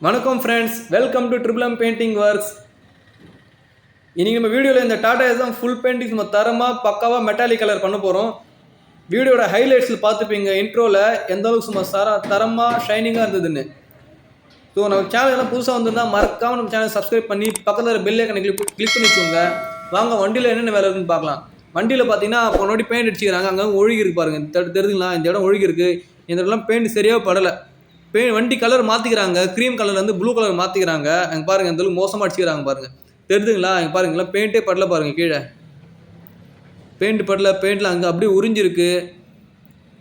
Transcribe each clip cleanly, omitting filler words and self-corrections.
வணக்கம் friends, welcome to triple M painting works. இன்னைக்கு நம்ம வீடியோவில் இந்த டாடா தான் ஃபுல் பெயிண்டிங் நம்ம தரமாக பக்காவாக மெட்டாலிக் கலர் பண்ண போகிறோம். வீடியோட ஹைலைட்ஸில் பார்த்துப்பீங்க இன்ட்ரோவில் எந்த அளவுக்கு சும்மா தரமாக ஷைனிங்காக இருந்ததுன்னு. ஸோ நம்ம சேனல் எல்லாம் புதுசாக வந்திருந்தால் மறக்காமல் நம்ம சேனல் சப்ஸ்கிரைப் பண்ணி பக்கத்தில் பெல் ஐக்கனை கிளிக் பண்ணி வச்சுக்கோங்க. வாங்க வண்டியில் என்னென்ன வேலை இருக்குன்னு பார்க்கலாம். வண்டியில் பார்த்தீங்கன்னா போனோடி பெயிண்ட் அடிச்சுக்கிறாங்க, அங்கே ஒழுகி இருக்கு பாருங்கள், தெரிஞ்சுங்களா? இந்த இடம் ஒழுகி இருக்குது, இந்த இடம்லாம் பெயிண்ட் சரியாக படலை. வண்டி கலர் மாற்றிக்கிறாங்க, க்ரீம் கலர் வந்து ப்ளூ கலர் மாற்றிக்கிறாங்க. அங்கே பாருங்கள் எந்த அளவுக்கு மோசமாக அடிச்சுக்கிறாங்க பாருங்கள், தெரிஞ்சுங்களா? இங்கே பாருங்களா, பெயிண்ட்டே படல பாருங்கள், கீழே பெயிண்ட் படல, பெயிண்டில் அங்கே அப்படியே உறிஞ்சிருக்கு.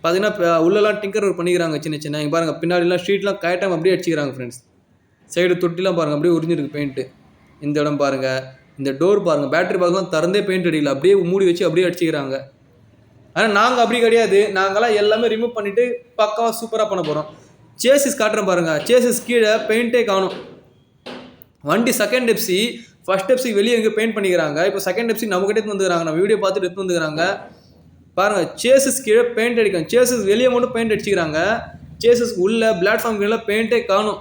பார்த்தீங்கன்னா உள்ளெல்லாம் டிங்கர் பண்ணிக்கிறாங்க சின்ன சின்ன. இங்கே பாருங்கள் பின்னாடிலாம் ஸ்ட்ரீட்லாம் கரெக்டாக அப்படியே அடிச்சுக்கிறாங்க ஃப்ரெண்ட்ஸ். சைடு தொட்டிலாம் பாருங்கள் அப்படியே உறிஞ்சிருக்கு பெயிண்ட்டு. இந்த இடம் பாருங்கள், இந்த டோர் பாருங்கள், பேட்டரி பாக்ஸ்லாம் திறந்தே பெயிண்ட் அடிக்கல, அப்படியே மூடி வச்சு அப்படியே அடிச்சுக்கிறாங்க. ஆனால் நாங்கள் அப்படி கிடையாது, நாங்களாம் எல்லாமே ரிமூவ் பண்ணிவிட்டு பக்காவாக சூப்பராக பண்ண போகிறோம். சேசிஸ் காட்டுறேன் பாருங்கள், சேசிஸ் கீழே பெயிண்ட்டே காணும். வண்டி செகண்ட் எப்சி, ஃபர்ஸ்ட் எப்சிக்கு வெளியே எங்கே பெயிண்ட் பண்ணிக்கிறாங்க, இப்போ செகண்ட் எப்சி நம்மகிட்ட எடுத்து வந்துக்கிறாங்க. நம்ம வீடியோ பார்த்துட்டு எடுத்து வந்துக்கிறாங்க பாருங்கள். சேசிஸ் கீழே பெயிண்ட் அடிக்கும், சேசிஸ் வெளியே மட்டும் பெயிண்ட் அடிச்சுக்கிறாங்க. சேசிஸ் உள்ள பிளாட்ஃபார்ம் கீழே பெயிண்ட்டே காணும்.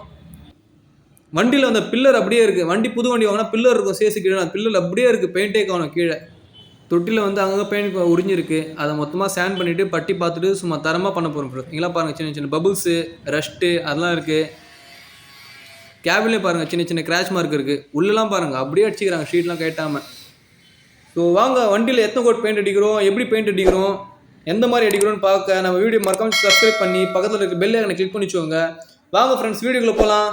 வண்டியில் அந்த பில்லர் அப்படியே இருக்குது, வண்டி புது வண்டி வாங்கினா பில்லர் இருக்கும் சேசு கீழே, அந்த பில்லர் அப்படியே இருக்குது, பெயிண்ட்டே காணும். கீழே தொட்டியில் வந்து அங்கங்கே பெயிண்ட் உறிஞ்சிருக்கு, அதை மொத்தமாக ஸ்கேன் பண்ணிவிட்டு பட்டி பார்த்துட்டு சும்மா தரமாக பண்ண போகிறோம். இங்கெல்லாம் பாருங்கள் சின்ன சின்ன பபுள்ஸு, ரஸ்ட்டு அதெல்லாம் இருக்குது. கேபிலே பாருங்கள் சின்ன சின்ன கிராச் மார்க் இருக்குது. உள்ளெல்லாம் பாருங்கள் அப்படியே அடிச்சுக்கிறாங்க ஷீட்லாம் கேட்டாமல். ஸோ வாங்க வண்டியில் எத்தனை கோட் பெயிண்ட் அடிக்கிறோம், எப்படி பெயிண்ட் அடிக்கிறோம், எந்த மாதிரி அடிக்கிறோன்னு பார்க்க நம்ம வீடியோ மறக்காம சப்ஸ்கிரைப் பண்ணி பக்கத்தில் இருக்க பெல் ஐக்கனை கிளிக் பண்ணி வச்சுக்கோங்க. வாங்க ஃப்ரெண்ட்ஸ், வீடியோக்குள்ளே போகலாம்.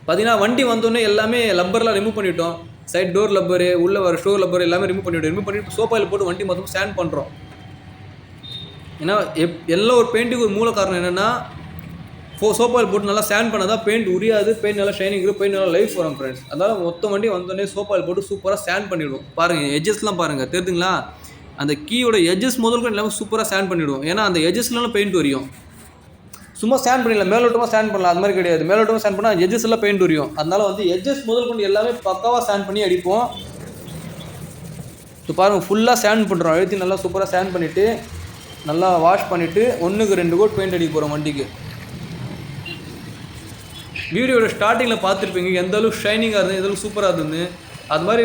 பார்த்தீங்கன்னா வண்டி வந்தோடனே எல்லாமே லப்பர்லாம் ரிமூவ் பண்ணிவிட்டோம். சைட் டோர் லப்பரு, உள்ளே வர ஸ்டோர் லப்பர் எல்லாமே ரிமூவ் பண்ணிவிட்டு சோப்பாயில் போட்டு வண்டி மொத்தம் ஸ்டாண்ட் பண்ணுறோம். ஏன்னா எல்லாம் ஒரு பெயிண்ட்டுக்கு ஒரு மூல காரணம் என்னென்னா, சோப்பாயில் போட்டு நல்லா ஸ்டாண்ட் பண்ணால் தான் பெயிண்ட் உரியாது, பெயிண்ட் நல்லா ஷைனிங் இருக்கும், பெயிண்ட் நல்லா லைஃப் வரும் ஃப்ரெண்ட்ஸ். அதனால் மொத்தம் வண்டி வந்தோடனே சோப்பாயில் போட்டு சூப்பராக ஸ்டாண்ட் பண்ணிவிடுவோம். பாருங்கள் எஜஸ்லாம் பாருங்கள், தெரியுதுங்களா? அந்த கீயோட எஜஸ் முதல் கூட எல்லாமே சூப்பராக ஸ்டாண்ட் பண்ணிவிடுவோம். ஏன்னா அந்த எஜஸ்லாம் பெயிண்ட் வரையும். சும்மா ஸ்டாண்ட் பண்ணிடலாம், மேலோட்டமாக ஸ்டாண்ட் பண்ணலாம், அது மாதிரி கிடையாது. மேலோட்டமாக ஸ்டாண்ட் பண்ணால் எஜஸ் எல்லாம் பெயிண்ட் வரையும். அதனால வந்து எஜஸ் முதல் கொண்டு எல்லாமே பக்காவாக ஸ்டாண்ட் பண்ணி அடிப்போம். ஸோ பாருங்கள் ஃபுல்லாக ஸ்டாண்ட் பண்ணுறோம், அழுத்தி நல்லா சூப்பராக ஸ்டாண்ட் பண்ணிவிட்டு நல்லா வாஷ் பண்ணிவிட்டு 1-2 கோட் பெயிண்ட் அடிக்க போகிறோம் வண்டிக்கு. வீடியோட ஸ்டார்டிங்கில் பார்த்துருப்பீங்க எந்த அளவுக்கு ஷைனிங்காக இருந்தது, எந்த அளவுக்கு சூப்பராக இருந்தது. அது மாதிரி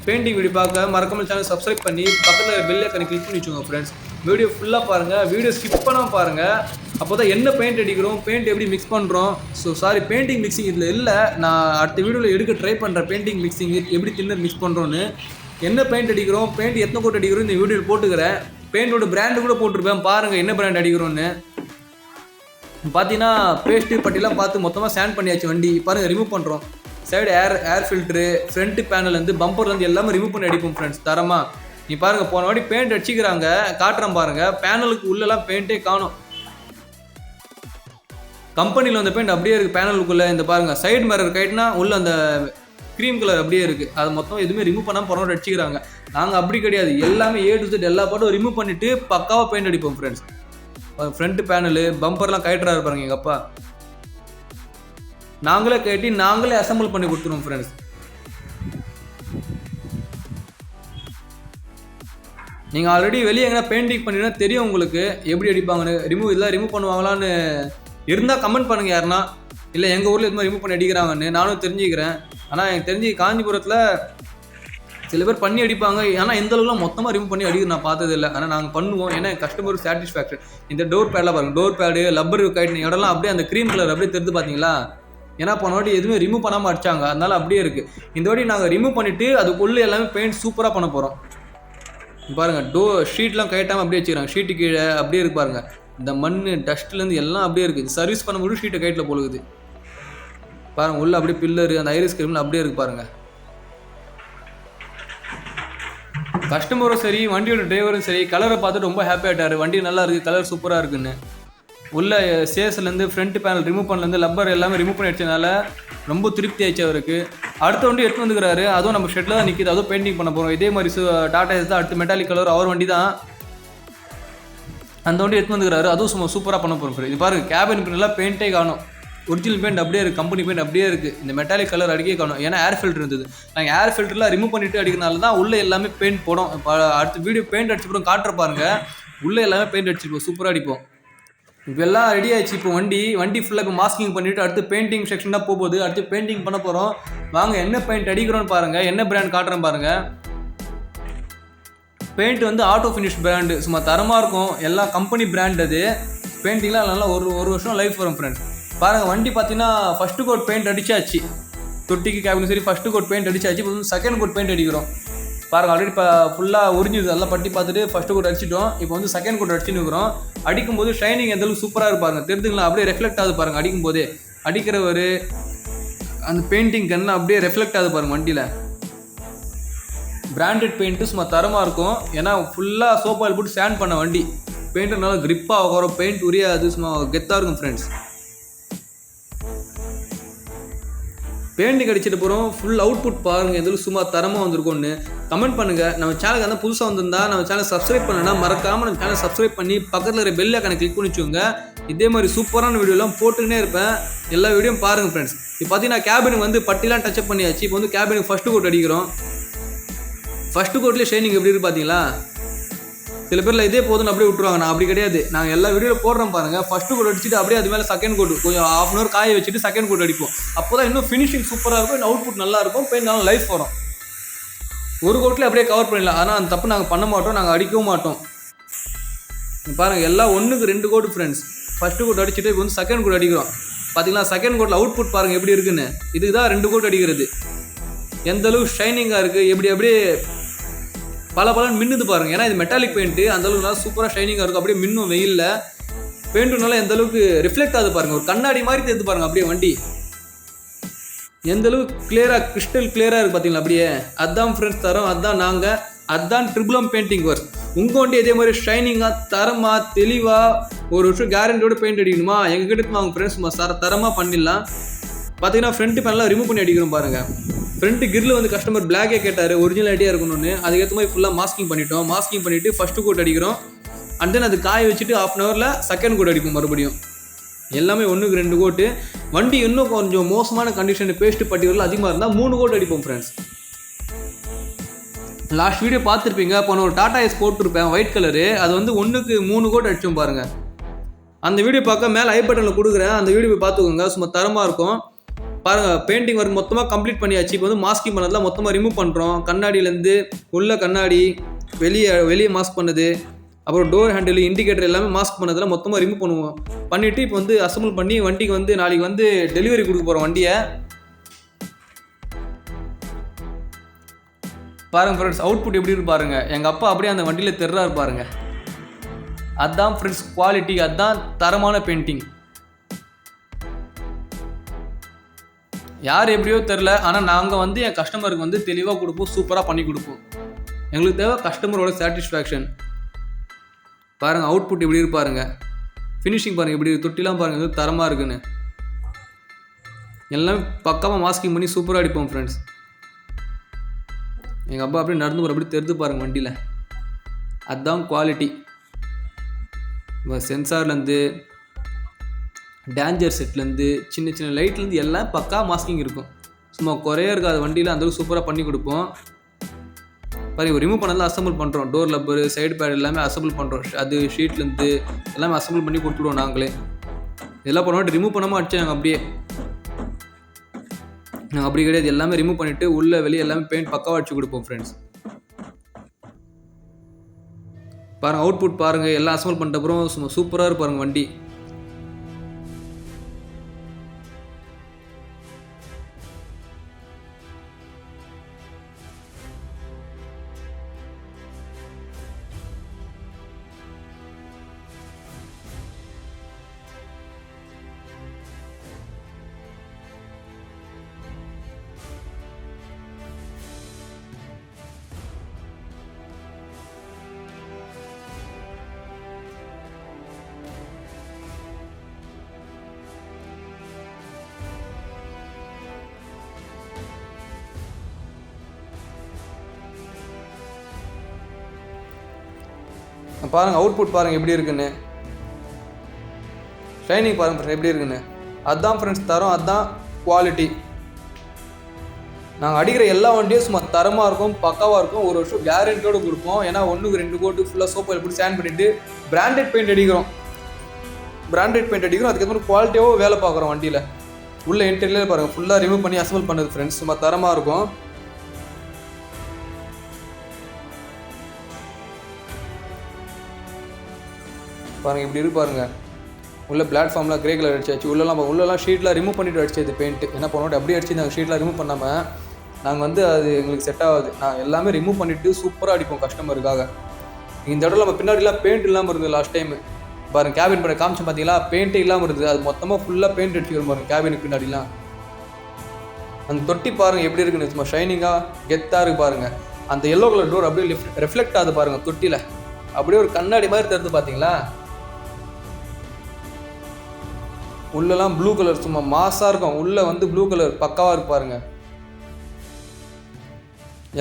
பெயிண்டிங் வீடியோ பார்க்க மறக்காம சேனல் சப்ஸ்கிரைப் பண்ணி பக்கத்தில் பெல் ஐக்கனை கிளிக் பண்ணி வச்சுக்கோங்க ஃப்ரெண்ட்ஸ். வீடியோ ஃபுல்லாக பாருங்கள், வீடியோ ஸ்கிப் பண்ணாமல் பாருங்கள். அப்போ தான் என்ன பெயிண்ட் அடிக்கிறோம், பெயிண்ட் எப்படி மிக்ஸ் பண்ணுறோம். ஸோ சாரி, பெயிண்டிங் மிக்சிங் இதில் இல்லை, நான் அடுத்த வீடியோவில் எடுக்க ட்ரை பண்ணுறேன். பெயிண்டிங் மிக்சிங் எப்படி தின்னர் மிக்ஸ் பண்ணுறோன்னு, என்ன பெயிண்ட் அடிக்கிறோம், பெயிண்ட் எத்தனை கோட் அடிக்கிறோம் இந்த வீடியோவில் போட்டுக்கிறேன். பெயிண்டோட பிராண்டு கூட போட்டிருப்பேன், பாருங்கள் என்ன பிராண்ட் அடிக்கிறோன்னு. பார்த்தீங்கன்னா பேஸ்ட்டு பட்டிலாம் பார்த்து மொத்தமாக ஸ்டாண்ட் பண்ணியாச்சு. வண்டி பாருங்கள் ரிமூவ் பண்ணுறோம். சைடு ஏர் ஃபில்ட்ரு, ஃப்ரண்ட்டு பேனல்லேருந்து பம்பர்லேருந்து எல்லாமே ரிமூவ் பண்ணி அடிப்போம் ஃப்ரெண்ட்ஸ் தரமாக. நீ பாருங்கள் போன வாட்டி பெயிண்ட் அடிச்சிக்கிறாங்க, காட்டுறேன் பாருங்கள். பேனலுக்கு உள்ளெல்லாம் பெயிண்ட்டே காணும், கம்பெனியில் வந்த பெயிண்ட் அப்படியே இருக்குது பேனலுக்குள்ளே. இந்த பாருங்கள் சைடு மிரர் கைட்னா உள்ள அந்த க்ரீம் கலர் அப்படியே இருக்குது. அதை மொத்தம் எதுவுமே ரிமூவ் பண்ணாமல் போன வாட்டி அடிச்சிக்கிறாங்க. நாங்கள் அப்படி கிடையாது, எல்லாமே A to Z எல்லா பாட்டும் ரிமூவ் பண்ணிவிட்டு பக்காவாக பெயிண்ட் அடிப்போம் ஃப்ரெண்ட்ஸ். ஃப்ரண்ட்டு பேனலு பம்பர்லாம் கைட்டுறா இருப்பாருங்க எங்கள் அப்பா, நாங்களே கேட்டி நாங்களே அசம்பிள் பண்ணி கொடுத்துருவோம் ஃப்ரெண்ட்ஸ். நீங்கள் ஆல்ரெடி வெளியே எங்கன்னா பெயிண்டிங் பண்ணினா தெரியும் உங்களுக்கு எப்படி அடிப்பாங்கன்னு. இதெல்லாம் ரிமூவ் பண்ணுவாங்களான்னு இருந்தால் கமெண்ட் பண்ணுங்கள் யாருன்னா. இல்லை எங்கள் ஊரில் இது மாதிரி ரிமூவ் பண்ணி அடிக்கிறாங்கன்னு நானும் தெரிஞ்சுக்கிறேன். ஆனால் எனக்கு தெரிஞ்சு காஞ்சிபுரத்தில் சில பேர் பண்ணி அடிப்பாங்க. ஆனால் எந்த அளவுக்குலாம் மொத்தமாக ரிமூவ் பண்ணி அடிக்க நான் பார்த்தது இல்லை. ஆனால் நாங்கள் பண்ணுவோம், ஏன்னா கஸ்டமர் சாட்டிஸ்ஃபேக்ஷன். இந்த டோர் பேடெலாம் பாருங்கள், டோர் பேடு லப்பர் கைட்டின இடம்லாம் அப்படியே அந்த க்ரீம் கலர் அப்படியே தெரிஞ்சு பார்த்தீங்களா? ஏன்னா போன வாட்டி எதுவுமே ரிமூவ் பண்ணாமல் அடித்தாங்க, அதனால அப்படியே இருக்குது. இந்த வாட்டி நாங்கள் ரிமூவ் பண்ணிவிட்டு அதுக்குள்ளே எல்லாமே பெயிண்ட் சூப்பராக பண்ண போகிறோம். பாருங்கள் ஷீட்லாம் கைட்டாமல் அப்படியே வச்சுக்கிறாங்க, ஷீட்டு கீழே அப்படியே இருக்கு பாருங்கள். இந்த மண் டஸ்ட்லேருந்து எல்லாம் அப்படியே இருக்குது. சர்வீஸ் பண்ணும்போது ஷீட்டை கைட்டில் போலுக்குது பாருங்கள். உள்ளே அப்படியே பில்லரு அந்த ஐரிஸ் கிரீம்லாம் அப்படியே இருக்குது பாருங்கள். கஸ்டமரும் சரி வண்டியோட டிரைவரும் சரி கலரை பார்த்துட்டு ரொம்ப ஹாப்பி ஆகிட்டார். வண்டி நல்லா இருக்குது, கலர் சூப்பராக இருக்குன்னு. உள்ள சேஸ்லேருந்து ஃப்ரண்ட் பேனல் ரிமூவ் பண்ணலேருந்து லப்பர் எல்லாமே ரிமூவ் பண்ணி அடிச்சதுனால ரொம்ப திருப்தி ஆயிடுச்சு அவருக்கு. அடுத்த வண்டி எடுத்து வந்துக்கிறாரு, அதுவும் நம்ம ஷெட்டில் தான் நிற்கிது, அதுவும் பெயிண்டிங் பண்ண போகிறோம். இதே மாதிரி டாடா தான் அடுத்து மெட்டாலிக் கலர் அவர் வண்டி தான், அந்த வண்டி எடுத்து வந்துக்கிறாரு, அதுவும் சும்மா சூப்பராக பண்ண போகிறோம். இது பாருங்கள் கேபின் நல்லா பெயிண்டே காணும். ஒரிஜினல் பெயிண்ட் அப்படியே இருக்குது, கம்பெனி பெயிண்ட் அப்படியே இருக்குது. இந்த மெட்டாலிக் கலர் அடிக்கே காணும். ஏன்னா ஏர் ஃபில்டர் இருந்தது. நாங்கள் ஏர் ஃபில்டர்லாம் ரிமூவ் பண்ணிவிட்டு அடிக்கிறனால தான் உள்ளே எல்லாமே பெயிண்ட் போடும். இப்போ அடுத்த வீடியோ பெயிண்ட் அடிச்சுப்போம் காட்டுற பாருங்க. உள்ளே எல்லாமே பெயிண்ட் அடிச்சுப்போம், சூப்பராக அடிப்போம். இப்போ எல்லாம் ரெடி ஆயிடுச்சு. இப்போ வண்டி ஃபுல்லாக இப்போ மாஸ்கிங் பண்ணிவிட்டு அடுத்து பெயிண்டிங் செக்ஷன் தான் போகுது. அடுத்து பெயிண்டிங் பண்ண போகிறோம். வாங்க என்ன பெயிண்ட் அடிக்கிறோன்னு பாருங்கள், என்ன பிராண்ட் காட்டுறேன் பாருங்கள். பெயிண்ட் வந்து ஆட்டோ ஃபினிஷ் பிராண்டு, சும்மா தரமாக இருக்கும். எல்லாம் கம்பெனி பிராண்ட். அது பெயிண்டிங்லாம் நல்லா ஒரு வருஷம் லைஃப் வரும் ஃப்ரெண்ட்ஸ். பாருங்கள் வண்டி பார்த்தீங்கன்னா ஃபஸ்ட்டு கோட் பெயிண்ட் அடிச்சாச்சு. தொட்டிக்கு கேபினும் சரி ஃபஸ்ட்டு கோட் பெயிண்ட் அடிச்சாச்சு. இப்போ வந்து செகண்ட் கோட் பெயிண்ட் அடிக்கிறோம். பாருங்கள் ஆல்ரெடி இப்போ ஃபுல்லாக உறிஞ்சுது, எல்லாம் பட்டி பார்த்துட்டு ஃபஸ்ட்டு கோட் அடிச்சிட்டோம். இப்போ வந்து செகண்ட் கோட் அடிச்சுன்னு இருக்கிறோம். அடிக்கும்போது ஷைனிங் எந்தளவுக்கு சூப்பராக இருப்பாங்க தெரிஞ்சுங்களா, அப்படியே ரெஃப்ளெக்ட் ஆகுது பாருங்கள். அடிக்கும்போதே அடிக்கிறவர் அந்த பெயிண்டிங் கண்ணு அப்படியே ரெஃப்ளெக்ட் ஆகுது பாருங்கள் வண்டியில். பிராண்டட் பெயிண்ட்டு சும்மா தரமாக இருக்கும். ஏன்னா ஃபுல்லாக சோப் ஆயில் போட்டு ஸ்டாண்ட் பண்ண வண்டி. பெயிண்ட்டு நல்லா கிரிப்பாக வரும், பெயிண்ட் உரியாது, சும்மா கெத்தாக இருக்கும் ஃப்ரெண்ட்ஸ். பெயிண்டிங் அடிச்சிட்டு போகிறோம். ஃபுல் அவுட்புட் பாருங்கள் எதுவும் சும்மா தரமாக வந்திருக்கும்னு கமெண்ட் பண்ணுங்கள். நம்ம சேனலுக்கு வந்து புதுசாக வந்திருந்தா நம்ம சேனல் சப்ஸ்கிரைப் பண்ணனா மறக்காமல் நம்ம சேனல் சப்ஸ்கிரைப் பண்ணி பக்கத்தில் இருக்கிற பெல் ஐகானை கிளிக் பண்ணி வச்சுக்கோங்க. இதே மாதிரி சூப்பரான வீடியோலாம் போட்டுக்கிட்டே இருப்பேன். எல்லா வீடியோவும் பாருங்கள் ஃப்ரெண்ட்ஸ். இப்போ பார்த்தீங்கன்னா கேபினுக்கு வந்து பட்டிலாம் டச்சப் பண்ணியாச்சு. இப்போ வந்து கேபினுக்கு ஃபஸ்ட்டு கோட் அடிக்கிறோம். ஃபஸ்ட்டு கோட்லேயே ஷைனிங் எப்படி இருக்குது பார்த்தீங்களா. சில பேரில் இதே போதுன்னு அப்படியே விட்டுருவாங்க. நான் அப்படி கிடையாது. நாங்கள் எல்லா வீடியோவில் போடுறோம் பாருங்கள். ஃபஸ்ட்டு கோட் அடிச்சுட்டு அப்படியே அது மேலே செகண்ட் கோட் கொஞ்சம் ½ hour காய வச்சுட்டு செகண்ட் கோட் அடிப்போம். அப்போ தான் இன்னும் ஃபினிஷிங் சூப்பராக இருக்கும், அவுட்புட் நல்லா இருக்கும், பெயிண்ட் நல்லா லைஃப் வரும். ஒரு கோட்லேயே அப்படியே கவர் பண்ணிடலாம். ஆனால் அந்த தப்பு நாங்கள் பண்ண மாட்டோம், நாங்கள் அடிக்கவும் மாட்டோம். பாருங்கள் எல்லாம் 1க்கு 2 கோட் ஃப்ரெண்ட்ஸ். ஃபஸ்ட்டு கோட் அடிச்சுட்டு இப்போ வந்து செகண்ட் கோட் அடிக்கிறோம். பார்த்தீங்களா செகண்ட் கோட்டில் அவுட்புட் பாருங்கள் எப்படி இருக்குன்னு. இதுக்கு தான் 2 கோட் அடிக்கிறது. எந்தளவுக்கு ஷைனிங்காக இருக்குது, அப்படியே பலன்னு மின்னுது பாருங்கள். ஏன்னா இது மெட்டாலிக் பெயிண்ட்டு, அந்தளவுக்கு நல்லா சூப்பராக ஷைனிங்காக இருக்கும். அப்படியே மின்னும் வெயிலில். பெயிண்ட்டுனால எந்தளவுக்கு ரிஃப்ளெக்ட் ஆகுது பாருங்கள். ஒரு கண்ணாடி மாதிரி தெரியுது பாருங்கள் அப்படியே வண்டி. எந்தளவுக்கு கிளியராக கிறிஸ்டல் கிளியராக இருக்குது பார்த்தீங்களா அப்படியே. அதுதான் ஃப்ரெண்ட்ஸ் தரோம், அதுதான் நாங்கள், அதுதான் ட்ரிபிளம் பெயிண்டிங் ஒர்க்ஸ். உங்கள் வண்டி இதே மாதிரி ஷைனிங்காக தரமாக தெளிவாக ஒரு வருஷம் கேரண்டியோட பெயிண்ட் அடிக்கணுமா எங்ககிட்ட வாங்க ஃப்ரெண்ட்ஸ். தரமாக பண்ணிடலாம். பார்த்தீங்கன்னா ஃப்ரண்ட்டு பேனெலாம் ரிமூவ் பண்ணி அடிக்கிறோம் பாருங்கள். ஃப்ரண்ட்டு கிரில் வந்து கஸ்டமர் பிளாக்கே கேட்டார், ஒரிஜினாலிட்டியாக இருக்கணும்னு. அதுக்கேற்ற மாதிரி ஃபுல்லாக மாஸ்கிங் பண்ணிட்டோம். மாஸ்கிங் பண்ணிவிட்டு ஃபஸ்ட்டு கோட் அடிக்கிறோம். அண்ட் தென் அது காய வச்சுட்டு ½ hour செகண்ட் கோட் அடிப்போம் மறுபடியும். எல்லாமே 1க்கு 2 கோட்டு. வண்டி இன்னும் கொஞ்சம் மோசமான கண்டிஷன் பேஸ்ட்டு பட்டியலில் அதிகமாக இருந்தால் 3 கோட் அடிப்போம் ஃப்ரெண்ட்ஸ். லாஸ்ட் வீடியோ பார்த்துருப்பீங்க. அப்போ நான் ஒரு டாடா எஸ் போட்டிருப்பேன் ஒயிட் கலரு. அது வந்து 1க்கு 3 கோட் அடித்தோம் பாருங்கள். அந்த வீடியோ பார்க்க மேலே ஐ பட்டனில் கொடுக்குறேன், அந்த வீடியோ போய் பார்த்துக்கோங்க. சும்மா தரமாக இருக்கும் பாருங்கள். பெயிண்டிங் ஒர்க் மொத்தமாக கம்ப்ளீட் பண்ணியாச்சு. இப்போ வந்து மாஸ்கிங் பண்ணதெல்லாம் மொத்தமாக ரிமூவ் பண்ணுறோம். கண்ணாடியிலேருந்து உள்ள கண்ணாடி, வெளியே மாஸ்க் பண்ணது, அப்புறம் டோர் ஹேண்டில், இண்டிகேட்டர் எல்லாமே மாஸ்க் பண்ணதெல்லாம் மொத்தமாக ரிமூவ் பண்ணுவோம். பண்ணிவிட்டு இப்போ வந்து அசம்பிள் பண்ணி வண்டிக்கு வந்து நாளைக்கு வந்து டெலிவரி கொடுக்க போகிறோம் வண்டியை. பாருங்கள் ஃப்ரெண்ட்ஸ் அவுட்புட் எப்படி இருக்கு பாருங்கள். எங்கள் அப்பா அப்படியே அந்த வண்டியில் தெர்றாரு பாருங்கள். அதுதான் ஃப்ரெண்ட்ஸ் குவாலிட்டி, அதுதான் தரமான பெயிண்டிங். யார் எப்படியோ தெரில, ஆனால் நாங்கள் வந்து என் கஸ்டமருக்கு வந்து தெளிவாக கொடுப்போம், சூப்பராக பண்ணி கொடுப்போம். எங்களுக்கு தேவை கஸ்டமரோட சாட்டிஸ்ஃபேக்ஷன். பாருங்கள் அவுட்புட் எப்படி இருக்கு பாருங்கள். ஃபினிஷிங் பாருங்கள் எப்படி தொட்டிலாம் பாருங்கள் எது தரமாக இருக்குன்னு. எல்லாம் பக்காவாக மாஸ்கிங் பண்ணி சூப்பராக அடிப்போம் ஃப்ரெண்ட்ஸ். எங்கள் அப்பா அப்படியே நடந்து போகிற அப்படி தெரிஞ்சு பாருங்கள் வண்டியில். அதுதான் குவாலிட்டி. சென்சார்லேருந்து டேஞ்சர் செட்லேருந்து சின்ன லைட்லேருந்து எல்லாம் பக்கா மாஸ்கிங் இருக்கும். சும்மா குறைய இருக்காது வண்டியில். அந்தளவுக்கு சூப்பராக பண்ணி கொடுப்போம். பாருங்கள் ரிமூவ் பண்ணலாம், அசம்பிள் பண்ணுறோம். டோர் லப்பரு, சைடு பேட் எல்லாமே அசம்பிள் பண்ணுறோம். அது ஷீட்லேருந்து எல்லாமே அசம்பிள் பண்ணி கொடுத்துடுவோம் நாங்களே. இதெல்லாம் பண்ண ரிமூவ் பண்ணாமல் அடிச்சு நாங்கள் அப்படி கிடையாது. எல்லாமே ரிமூவ் பண்ணிவிட்டு உள்ளே வெளியே எல்லாமே பெயிண்ட் பக்காவாக அடிச்சு கொடுப்போம் ஃப்ரெண்ட்ஸ். பாருங்கள் அவுட்புட் பாருங்கள். எல்லாம் அசம்பிள் பண்ணிட்ட அப்புறம் சும்மா சூப்பராக இருப்பாருங்க வண்டி. பாருங்கள் அவுட்புட் பாருங்கள் எப்படி இருக்குன்னு. ஷைனிங் பாருங்கள் எப்படி இருக்குன்னு. அதுதான் ஃப்ரெண்ட்ஸ் தரம், அதுதான் குவாலிட்டி. நாங்கள் அடிக்கிற எல்லா வண்டியும் சும்மா தரமாக இருக்கும், பக்காவாக இருக்கும். 1 வருஷம் கேரண்டியோடு கொடுப்போம். ஏன்னா 1க்கு 2 கோட்டு ஃபுல்லாக சோப்பு போட்டு ஸ்டாண்ட் பண்ணிவிட்டு பிராண்டட் பெயிண்ட் அடிக்கிறோம். அதுக்கப்புறம் குவாலிட்டியாகவும் வேலை பார்க்குறோம் வண்டியில். உள்ள இன்டீரியர் பாருங்கள், ஃபுல்லாக ரிமூவ் பண்ணி அசம்பிள் பண்ணுது ஃப்ரெண்ட்ஸ். சும்மா தரமாக இருக்கும். பாருங்கள் இப்படி இருக்கு பாருங்கள். உள்ள பிளாட்ஃபார்ம்லாம் கிரே கலர் அடிச்சாச்சு. உள்ளெல்லாம் ஷீட்லாம் ரிமூவ் பண்ணிட்டு அடிச்சது பெயிண்ட். என்ன பண்ணோம் அப்படியே அடிச்சு நாங்கள் ஷீட்லாம் ரிமூவ் பண்ணாமல் நாங்கள் வந்து அது எங்களுக்கு செட் ஆகாது. நான் எல்லாமே ரிமூவ் பண்ணிவிட்டு சூப்பராக அடிப்போம் கஸ்டமருக்காக. இந்த இடத்துல நம்ம பின்னாடிலாம் பெயிண்ட் இல்லாமல் இருந்தது லாஸ்ட் டைம். பாருங்கள் கேபின் பண்ண காமிச்சு பார்த்தீங்களா, பெயிண்ட்டே இல்லாமல் இருந்தது. அது மொத்தமாக ஃபுல்லாக பெயிண்ட் அடிச்சுக்கிறோம் பாருங்கள் கேபினுக்கு பின்னாடிலாம். அந்த தொட்டி பாருங்கள் எப்படி இருக்குன்னு, சும்மா ஷைனிங்காக கெத்தாக இருக்குது பாருங்கள். அந்த எல்லோ கலர் டோர் அப்படியே ரிஃப்ளெக்ட் ஆகுது பாருங்கள் தொட்டியில். அப்படியே ஒரு கண்ணாடி மாதிரி தருது பார்த்தீங்களா. உள்ளெல்லாம் ப்ளூ கலர் சும்மா மாஸாக இருக்கும். உள்ளே வந்து ப்ளூ கலர் பக்காவாக இருக்கு பாருங்க.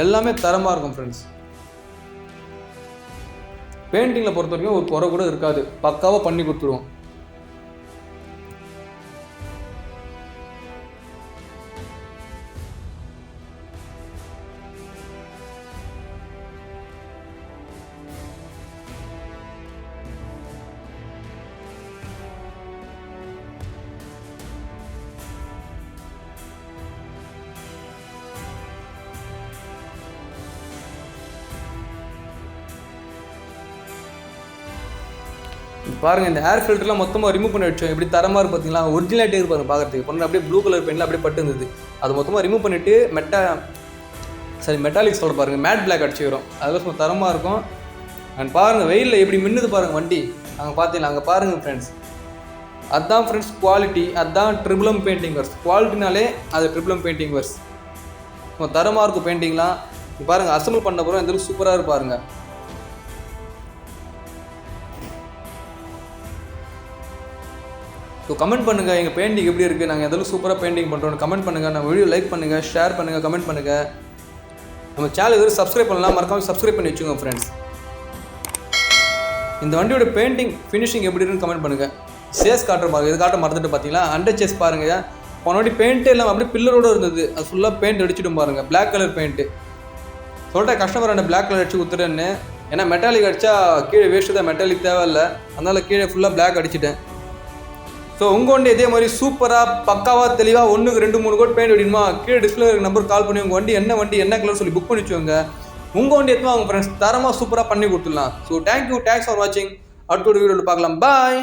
எல்லாமே தரமாக இருக்கும் ஃப்ரெண்ட்ஸ். பெயிண்டிங்கில் பொறுத்த வரைக்கும் ஒரு குறை கூட இருக்காது, பக்காவாக பண்ணி கொடுத்துருவோம். பாருங்கள் இந்த ஏர் ஃபில்டர்லாம் மொத்தமாக ரிமூவ் பண்ணி வச்சோம். எப்படி தரமாக இருக்குது பார்த்தீங்களா. ஒரிஜினாலிட்டி இருப்பாங்க பார்க்குறதுக்கு. பொண்ணு அப்படியே ப்ளூ கலர் பெயிண்டில் அப்படியே பட்டு இருந்தது. அது மொத்தமாக ரிமூவ் பண்ணிவிட்டு மெட்டாலிக் சொல்ல பாருங்கள், மேட் பிளாக் அடிச்சுக்கிறோம். அதெல்லாம் சும்மா தரமாக இருக்கும். அண்ட் பாருங்கள் வெயிலில் எப்படி மின்னுது பாருங்கள் வண்டி. அங்கே பார்த்தீங்களா, அங்கே பாருங்கள் ஃப்ரெண்ட்ஸ். அதுதான் ஃப்ரெண்ட்ஸ் குவாலிட்டி. அதுதான் ட்ரிபிள் எம் பெயிண்டிங் ஒர்க்ஸ். குவாலிட்டினாலே அது ட்ரிபிள் எம் பெயிண்டிங் ஒர்க்ஸ். சும்மா தரமாக இருக்கும் பெயிண்டிங்லாம். பாருங்கள் அசம்பிள் பண்ண போகிறோம், எந்த அளவுக்கு சூப்பராக இருப்பாருங்க. ஸோ கமெண்ட் பண்ணுங்கள் எங்கள் பெயிண்டிங் எப்படி இருக்குது, நாங்கள் எதாவது சூப்பராக பெயிண்டிங் பண்ணுறோம் கமெண்ட் பண்ணுங்கள். நம்ம வீடியோ லைக் பண்ணுங்கள், ஷேர் பண்ணுங்கள், கமெண்ட் பண்ணுங்கள். நம்ம சேனல் எதுவும் சப்ஸ்கிரைப் பண்ணலாம், மறக்காமல் சப்ஸ்கிரைப் பண்ணி வச்சுக்கோங்க ஃப்ரெண்ட்ஸ். இந்த வண்டியோட பெயிண்டிங் ஃபினிஷிங் எப்படி இருக்குன்னு கமெண்ட் பண்ணுங்கள். சேஸ் காட்டுற பாருங்கள், இது காட்ட மறந்துட்டு பார்த்தீங்களா. அண்டர் சேஸ் பாருங்கள், போனவாட்டி பெயிண்ட்டே இல்லாமல் அப்படியே பில்லரோடு இருந்தது. அது ஃபுல்லாக பெயிண்ட் அடிச்சுட்டு பாருங்கள், பிளாக் கலர் பெயிண்ட்டு. சொல்லிட்டேன் கஸ்டமர் அந்த பிளாக் கலர் அடிச்சு கொடுத்துட்டேன்னு. ஏன்னா மெட்டாலிக் அடித்தா கீழே வேஸ்ட்டு தான், மெட்டாலிக் தேவையில்லை. அதனால் கீழே ஃபுல்லாக பிளாக் அடிச்சுட்டேன். ஸோ உங்கள் வண்டி இதே மாதிரி சூப்பராக பக்காவாக தெளிவாக 1க்கு 2 3 கோட் பெயிண்ட் அடிக்கணுமா, கீழே டிஸ்பிளே நம்பர் கால் பண்ணி உங்கள் வண்டி என்ன கலர் சொல்லி புக் பண்ணி வச்சுக்கோங்க. உங்கள் வண்டி எத்தனை உங்கள் ஃப்ரெண்ட்ஸ் தரமாக சூப்பராக பண்ணி கொடுத்துடலாம். ஸோ தேங்க்யூ, தேங்க்ஸ் ஃபார் வாட்சிங். அடுத்த வீடியோவில் பார்க்கலாம். பாய்.